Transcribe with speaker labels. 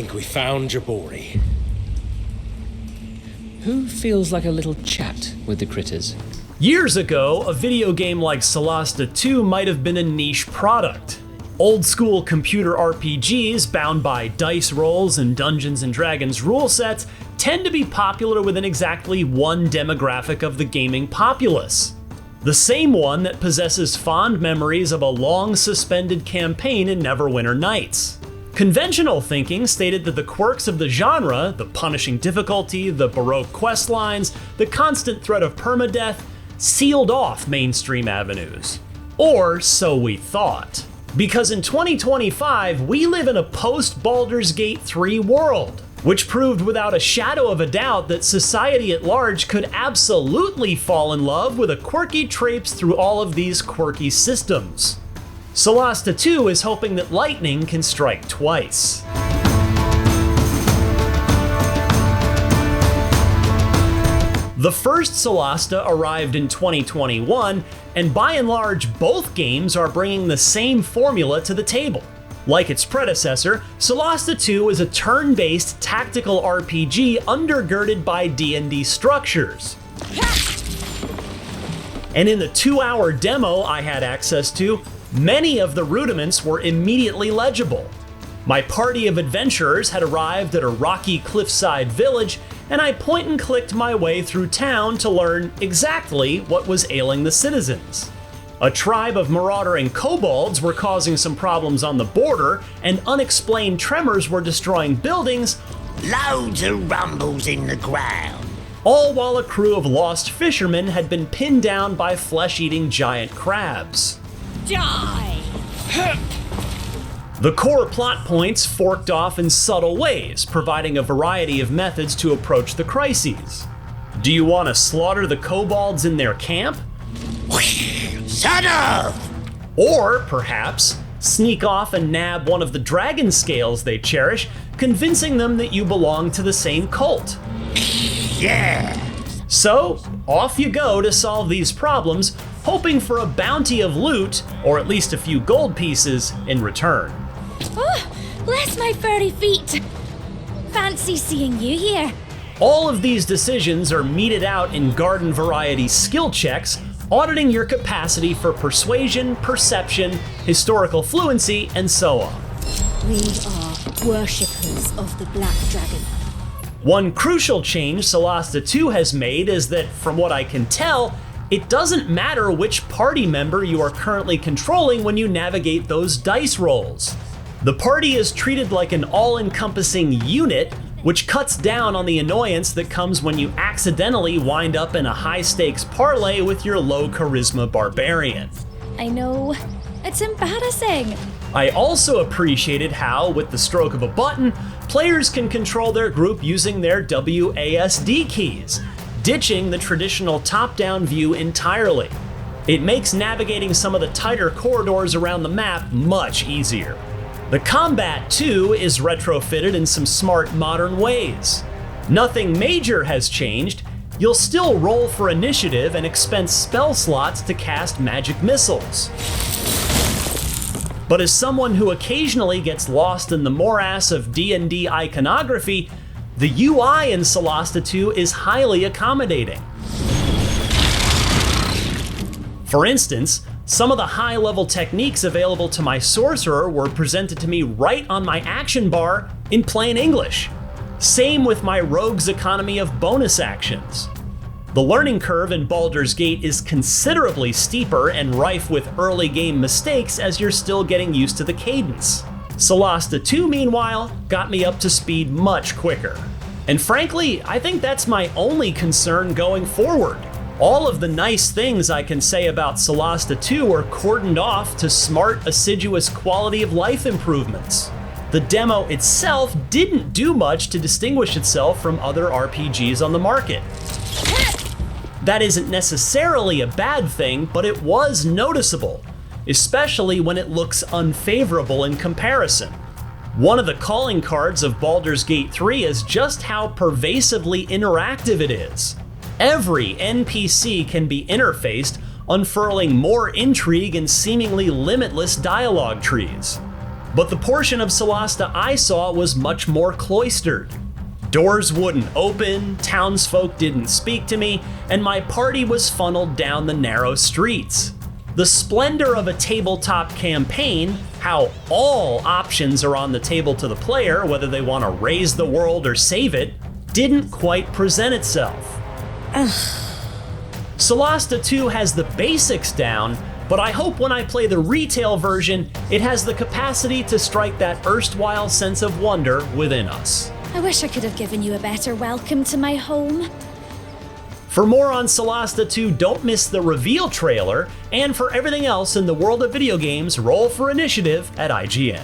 Speaker 1: think we found Jabori.
Speaker 2: Who feels like a little chat with the critters?
Speaker 3: Years ago, a video game like Solasta 2 might have been a niche product. Old school computer RPGs bound by dice rolls and Dungeons & Dragons rule sets tend to be popular within exactly one demographic of the gaming populace. The same one that possesses fond memories of a long suspended campaign in Neverwinter Nights. Conventional thinking stated that the quirks of the genre, the punishing difficulty, the baroque quest lines, the constant threat of permadeath, sealed off mainstream avenues. Or so we thought. Because in 2025, we live in a post-Baldur's Gate 3 world, which proved without a shadow of a doubt that society at large could absolutely fall in love with a quirky traipse through all of these quirky systems. Solasta 2 is hoping that lightning can strike twice. The first Solasta arrived in 2021, and by and large, both games are bringing the same formula to the table. Like its predecessor, Solasta 2 is a turn-based tactical RPG undergirded by D&D structures. And in the 2-hour demo I had access to, many of the rudiments were immediately legible. My party of adventurers had arrived at a rocky cliffside village, and I point and clicked my way through town to learn exactly what was ailing the citizens. A tribe of marauding kobolds were causing some problems on the border, and unexplained tremors were destroying buildings.
Speaker 4: Loads of rumbles in the ground.
Speaker 3: All while a crew of lost fishermen had been pinned down by flesh-eating giant crabs.
Speaker 5: Die!
Speaker 3: The core plot points forked off in subtle ways, providing a variety of methods to approach the crises. Do you want to slaughter the kobolds in their camp?
Speaker 4: Shut up!
Speaker 3: Or, perhaps, sneak off and nab one of the dragon scales they cherish, convincing them that you belong to the same cult.
Speaker 4: Yeah!
Speaker 3: So, off you go to solve these problems, hoping for a bounty of loot, or at least a few gold pieces, in return.
Speaker 5: Oh, bless my furry feet! Fancy seeing you here.
Speaker 3: All of these decisions are meted out in garden variety skill checks, auditing your capacity for persuasion, perception, historical fluency, and so on.
Speaker 5: We are worshippers of the Black Dragon.
Speaker 3: One crucial change Solasta 2 has made is that, from what I can tell, it doesn't matter which party member you are currently controlling when you navigate those dice rolls. The party is treated like an all-encompassing unit, which cuts down on the annoyance that comes when you accidentally wind up in a high-stakes parlay with your low-charisma barbarian.
Speaker 5: I know. It's embarrassing.
Speaker 3: I also appreciated how, with the stroke of a button, players can control their group using their WASD keys, ditching the traditional top-down view entirely. It makes navigating some of the tighter corridors around the map much easier. The combat, too, is retrofitted in some smart modern ways. Nothing major has changed. You'll still roll for initiative and expense spell slots to cast magic missiles. But as someone who occasionally gets lost in the morass of D&D iconography, the UI in Solasta 2 is highly accommodating. For instance, some of the high-level techniques available to my sorcerer were presented to me right on my action bar in plain English. Same with my rogue's economy of bonus actions. The learning curve in Baldur's Gate is considerably steeper and rife with early game mistakes as you're still getting used to the cadence. Solasta 2, meanwhile, got me up to speed much quicker. And frankly, I think that's my only concern going forward. All of the nice things I can say about Solasta 2 are cordoned off to smart, assiduous quality of life improvements. The demo itself didn't do much to distinguish itself from other RPGs on the market. That isn't necessarily a bad thing, but it was noticeable, especially when it looks unfavorable in comparison. One of the calling cards of Baldur's Gate 3 is just how pervasively interactive it is. Every NPC can be interfaced, unfurling more intrigue and seemingly limitless dialogue trees. But the portion of Solasta I saw was much more cloistered. Doors wouldn't open, townsfolk didn't speak to me, and my party was funneled down the narrow streets. The splendor of a tabletop campaign, how all options are on the table to the player, whether they want to raise the world or save it, didn't quite present itself. Solasta 2 has the basics down, but I hope when I play the retail version, it has the capacity to strike that erstwhile sense of wonder within us.
Speaker 5: I wish I could have given you a better welcome to my home.
Speaker 3: For more on Solasta 2, don't miss the reveal trailer, and for everything else in the world of video games, roll for initiative at IGN.